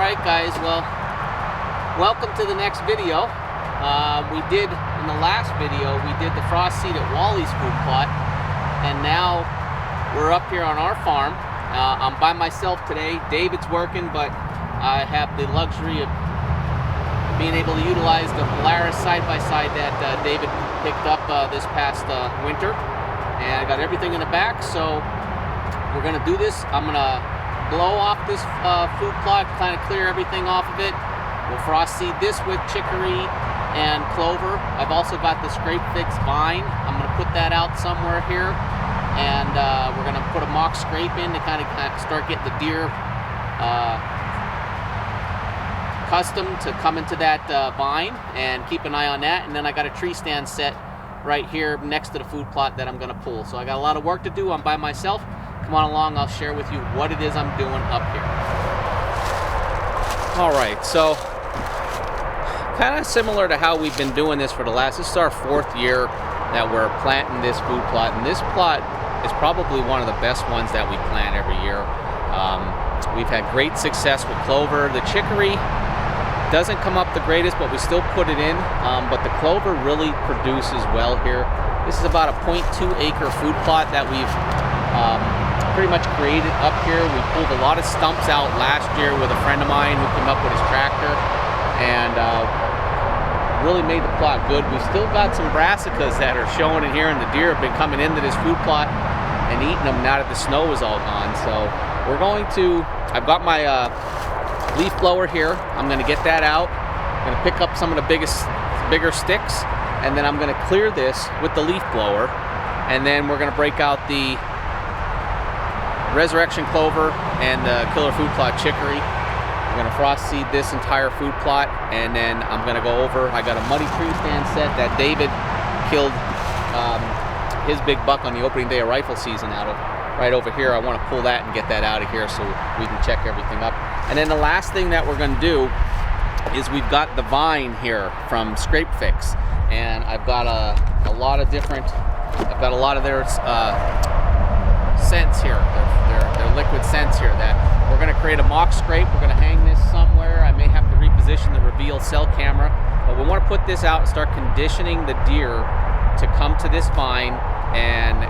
Alright guys, well, welcome to the next video. In the last video, we did the frost seed at Wally's food plot, and now we're up here on our farm. I'm by myself today. David's working, but I have the luxury of being able to utilize the Polaris side-by-side that David picked up this past winter. And I got everything in the back, so we're gonna do this. I'm gonna blow off this food plot, kind of clear everything off of it. We'll frost seed this with chicory and clover. I've also got the ScrapeFix vine. I'm gonna put that out somewhere here, and we're gonna put a mock scrape in to kind of start getting the deer accustomed to coming to that vine, and keep an eye on that. And then I got a tree stand set right here next to the food plot that I'm gonna pull. So I got a lot of work to do. I'm by myself. Come on along, I'll share with you what it is I'm doing up here. All right, so kind of similar to how we've been doing this for this is our 4th year that we're planting this food plot, and this plot is probably one of the best ones that we plant every year. We've had great success with clover. The chicory doesn't come up the greatest, but we still put it in, but the clover really produces well here. This is about a 0.2 acre food plot that we've pretty much created up here. We pulled a lot of stumps out last year with a friend of mine who came up with his tractor, and really made the plot good. We still got some brassicas that are showing in here, and the deer have been coming into this food plot and eating them now that the snow is all gone. So we're going to, I've got my leaf blower here. I'm going to get that out. I'm going to pick up some of the bigger sticks, and then I'm going to clear this with the leaf blower, and then we're going to break out the resurrection clover and the killer food plot chicory. I'm gonna frost seed this entire food plot, and then I'm gonna go over. I got a muddy tree stand set that David killed his big buck on the opening day of rifle season out of right over here. I want to pull that and get that out of here so we can check everything up. And then the last thing that we're gonna do is we've got the vine here from ScrapeFix, and I've got a lot of different. I've got a lot of their scents here, their liquid scents here, that we're going to create a mock scrape. We're going to hang this somewhere. I may have to reposition the reveal cell camera, but we want to put this out and start conditioning the deer to come to this vine and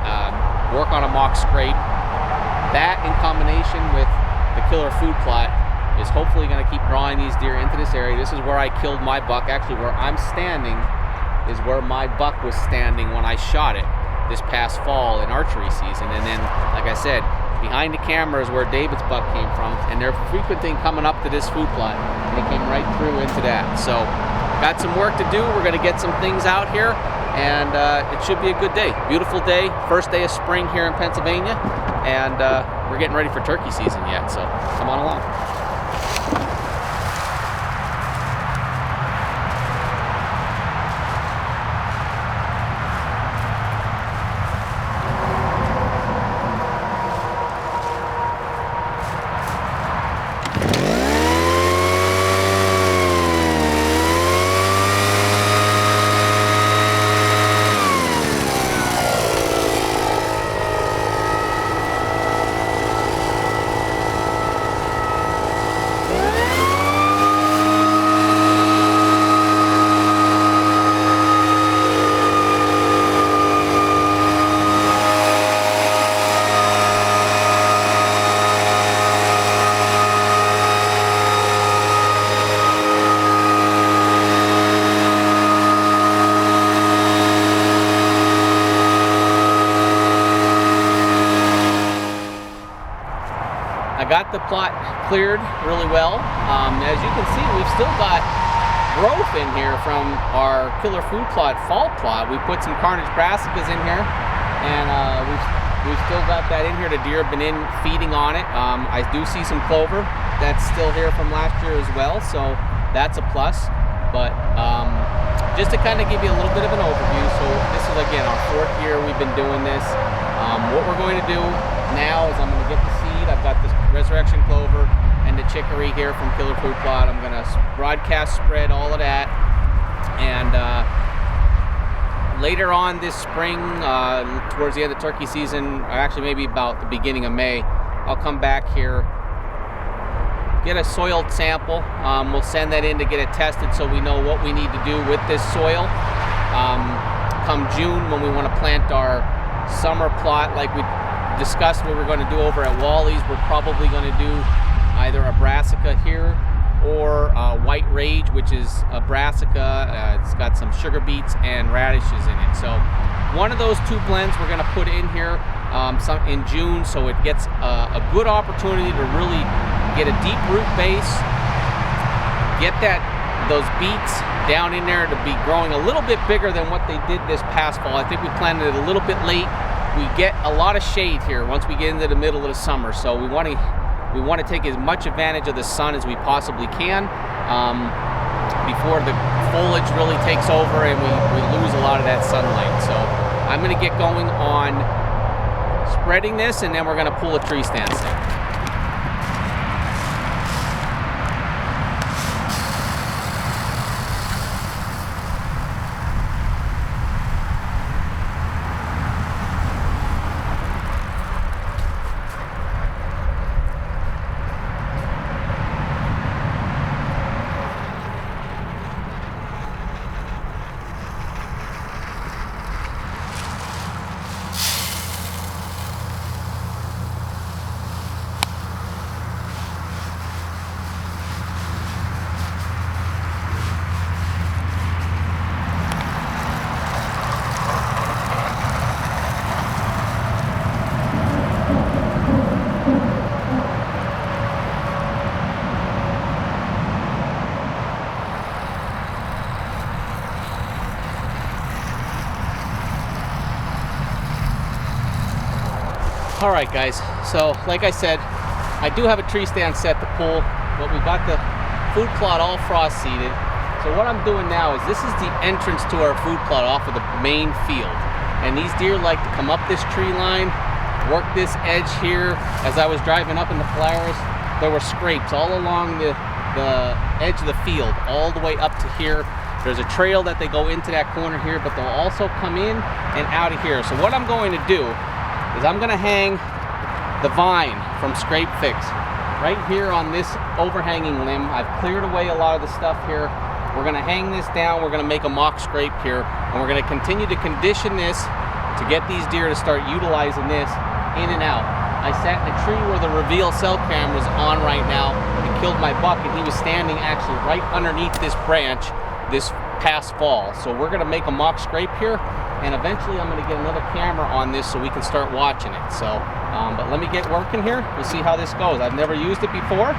work on a mock scrape. That, in combination with the killer food plot, is hopefully going to keep drawing these deer into this area. This is where I killed my buck. Actually, where I'm standing is where my buck was standing when I shot it this past fall in archery season. And then, like I said, behind the camera is where David's buck came from, and they're frequenting coming up to this food plot, and they came right through into that. So got some work to do. We're going to get some things out here, and it should be a good day. Beautiful day, first day of spring here in Pennsylvania, and we're getting ready for turkey season yet, so come on along. Got the plot cleared really well. As you can see, we've still got growth in here from our killer food plot fall plot. We put some carnage brassicas in here, and we've still got that in here. The deer have been in feeding on it. I do see some clover that's still here from last year as well, so that's a plus. But just to kind of give you a little bit of an overview, so this is again our 4th year we've been doing this. What we're going to do now is I'm going to get the seed. I've got this resurrection clover and the chicory here from killer food plot. I'm going to broadcast spread all of that, and later on this spring, towards the end of turkey season, or actually maybe about the beginning of May, I'll come back here get a soiled sample. We'll send that in to get it tested so we know what we need to do with this soil. Come June, when we want to plant our summer plot, like we discussed we were going to do over at Wally's, we're probably going to do either a brassica here or white rage, which is a brassica. It's got some sugar beets and radishes in it. So one of those two blends we're going to put in here in June, so it gets a good opportunity to really get a deep root base, get those beets down in there to be growing a little bit bigger than what they did this past fall. I think we planted it a little bit late. We get a lot of shade here once we get into the middle of the summer, so we want to take as much advantage of the sun as we possibly can before the foliage really takes over and we lose a lot of that sunlight. So I'm going to get going on spreading this, and then we're going to pull a tree stand set. All right, guys, so like I said, I do have a tree stand set to pull, but we've got the food plot all frost seeded. So what I'm doing now is this is the entrance to our food plot off of the main field. And these deer like to come up this tree line, work this edge here. As I was driving up in the Polaris, there were scrapes all along the edge of the field, all the way up to here. There's a trail that they go into that corner here, but they'll also come in and out of here. So what I'm going to do is I'm going to hang the vine from ScrapeFix right here on this overhanging limb. I've cleared away a lot of the stuff here. We're going to hang this down. We're going to make a mock scrape here, and we're going to continue to condition this to get these deer to start utilizing this in and out. I sat in a tree where the reveal cell camera is on right now and killed my buck, and he was standing actually right underneath this branch this past fall. So we're going to make a mock scrape here, and eventually I'm going to get another camera on this so we can start watching it. So, but let me get working here. We'll see how this goes. I've never used it before,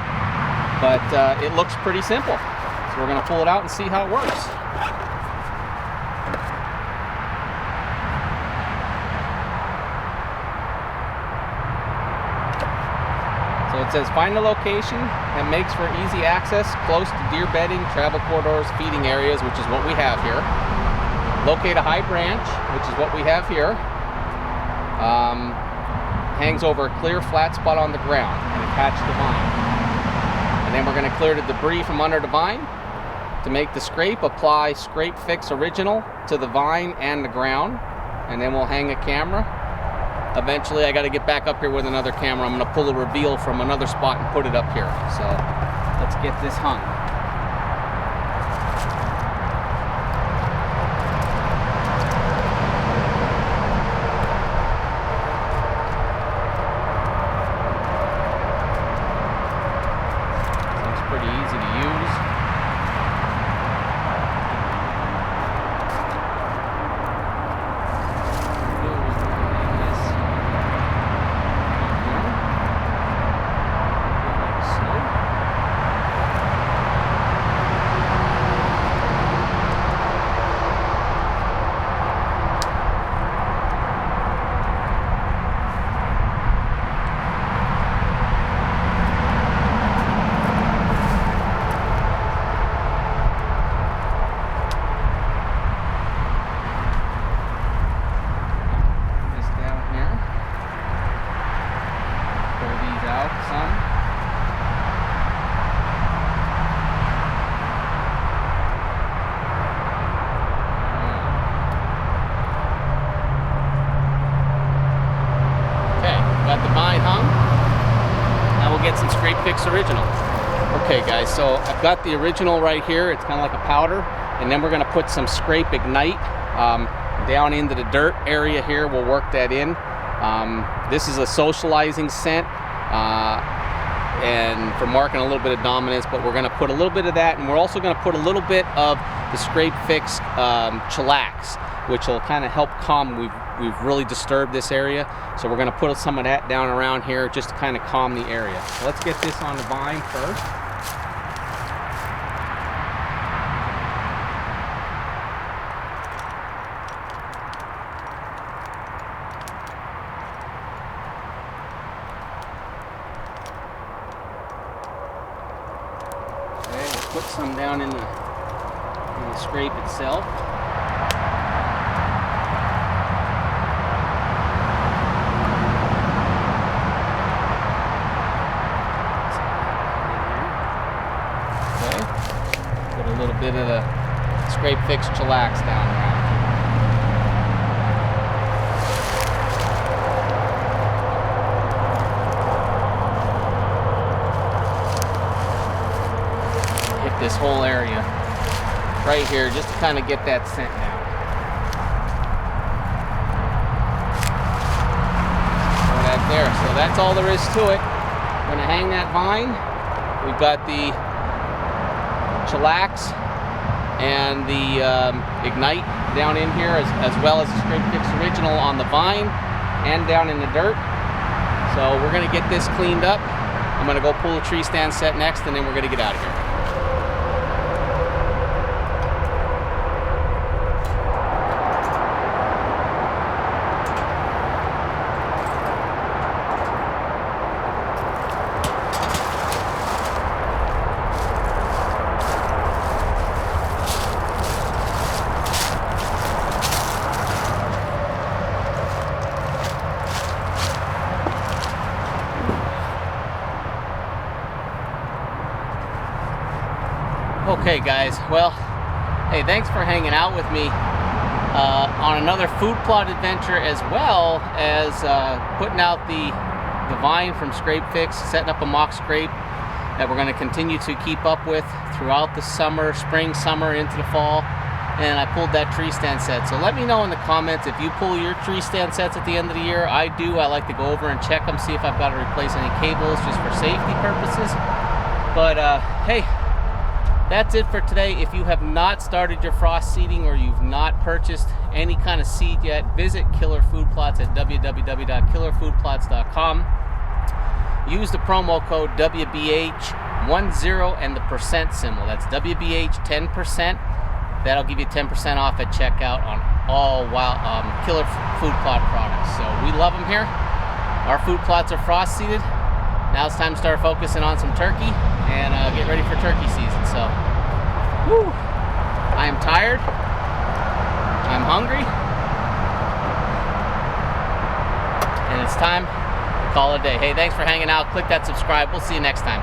but it looks pretty simple. So we're going to pull it out and see how it works. So it says find a location that makes for easy access close to deer bedding, travel corridors, feeding areas, which is what we have here. Locate a high branch, which is what we have here. Hangs over a clear flat spot on the ground and attach the vine. And then we're going to clear the debris from under the vine. To make the scrape, apply ScrapeFix Original to the vine and the ground. And then we'll hang a camera. Eventually I got to get back up here with another camera. I'm going to pull a reveal from another spot and put it up here. So let's get this hung. Okay guys, so I've got the original right here. It's kind of like a powder, and then we're going to put some Scrape Ignite down into the dirt area here. We'll work that in. This is a socializing scent and for marking a little bit of dominance, but we're going to put a little bit of that, and we're also going to put a little bit of the ScrapeFix Chillax, which will kind of help calm. We've really disturbed this area, so we're going to put some of that down around here just to kind of calm the area. So let's get this on the vine first. Okay, we'll put some down in the scrape itself. A little bit of the ScrapeFix Chillax down around. Hit this whole area right here just to kind of get that scent down. So that there. So that's all there is to it. I'm going to hang that vine. We've got the Chillax and the Ignite down in here, as well as the ScrapeFix Original on the vine and down in the dirt. So we're going to get this cleaned up. I'm going to go pull the tree stand set next, and then we're going to get out of here. Okay guys, well, hey, thanks for hanging out with me on another food plot adventure, as well as putting out the vine from ScrapeFix, setting up a mock scrape that we're going to continue to keep up with throughout the summer, spring, summer, into the fall. And I pulled that tree stand set. So let me know in the comments if you pull your tree stand sets at the end of the year. I do. I like to go over and check them, see if I've got to replace any cables just for safety purposes. But hey, that's it for today. If you have not started your frost seeding, or you've not purchased any kind of seed yet, visit Killer Food Plots at www.killerfoodplots.com. Use the promo code WBH10 and the % symbol. That's WBH 10%. That'll give you 10% off at checkout on all Killer Food Plot products. So we love them here. Our food plots are frost seeded. Now it's time to start focusing on some turkey and get ready for turkey season. So, woo! I am tired. I'm hungry. And it's time to call it a day. Hey, thanks for hanging out. Click that subscribe. We'll see you next time.